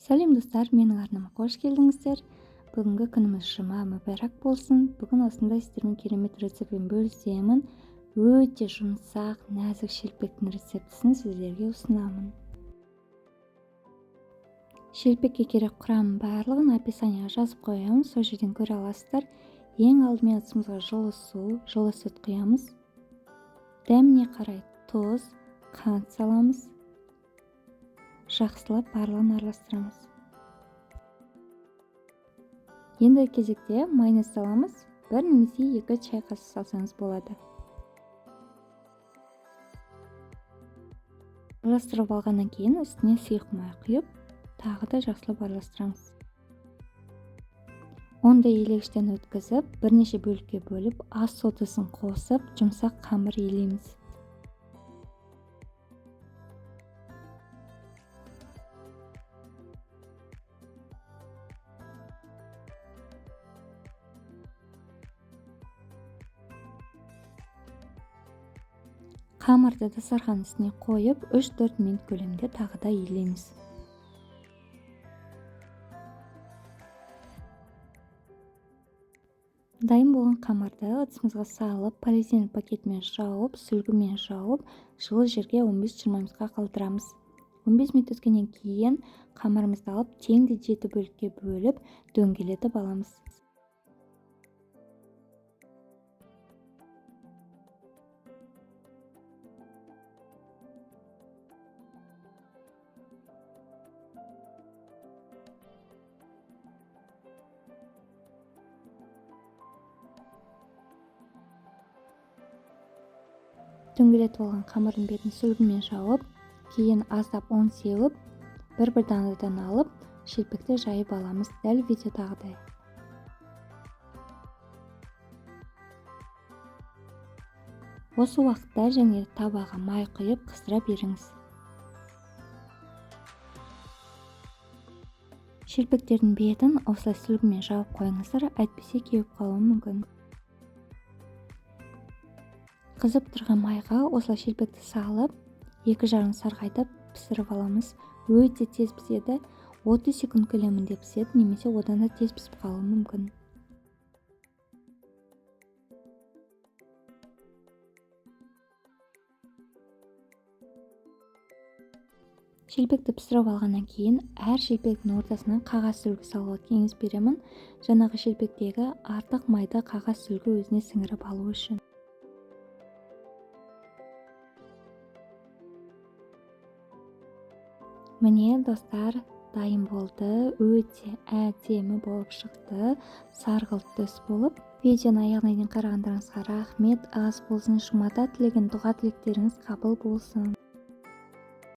Сәлем достар, менің арнама қош келдіңіздер. Бүгінгі күніміз жұма мүбәрәк болсын. Бүгін осындай сіздермен керемет рецептпен бөлісемін. Өте жұмсақ, нәзік шелпектің рецептісін сіздерге ұсынамын. Шелпекке керек құрамын барлығын описанияға жазып қоямын, сол жерден көре аласыздар. Ең алдымен ыдысымызға жылы су, жылы сүт құямыз. Дәміне қарай тұз, қант саламыз. Жақсылап барлығын араластырамыз. Енді кезекте майонез саламыз. 1 немесе 2 чай қасық салсаңыз болады. Араластырып алғаннан кейін үстіне сұйық май құйып, тағы да жақсылап араластырамыз. Онды елегіштен өткізіп, бірнеше бөлікке бөліп, ас содысын қосып, жұмсақ қамыр илейміз. Қамырды дастархан үстіне қойып, 3-4 минут көлемінде тағы да илейміз. Дайын болған қамырды ыдысымызға салып, полиэтилен пакетімен жауып, сүлгімен жауып, жылы жерге 15-20 минутқа қалдырамыз. 15 минут өткеннен кейін қамырымызды алып, теңді 7 бөлікке бөліп, дөңгелетіп аламыз. Дөңгелетіп алған қамырдың бетін сүлгімен жауып, кейін аздап ұн сеуіп, бір-бір данадан алып, шелпекті жайып аламыз, дәл видеодағыдай. Осы уақытта және табаға май құйып қыздыра беріңіз. Шелпектердің бетін осылай сүлгімен жауып қойыңыздар, әйтпесе кеуіп қалуы мүмкін. Қызып тұрған майға осылай шелпекті салып, 2 жағын сарғайтып пісіріп аламыз. Өте тез піседі, 30 секунд көлемінде піседі, немесе одан да тез пісіп қалуы мүмкін. Шелпекті пісіріп алғаннан кейін, әр шелпектің ортасына қағаз сүлгі салуға кеңес беремін. Жаңағы шелпектегі артық майды қағаз сүлгі өзіне сіңіріп алу үшін. Міне достар, дайын болды. Өте әдемі болып шықты. Сарғылт түс болып. Видеоны аяғына дейін қарағандарыңызға рахмет. Ас болсын, жұмада тілеген дұға тілектеріңіз қабыл болсын.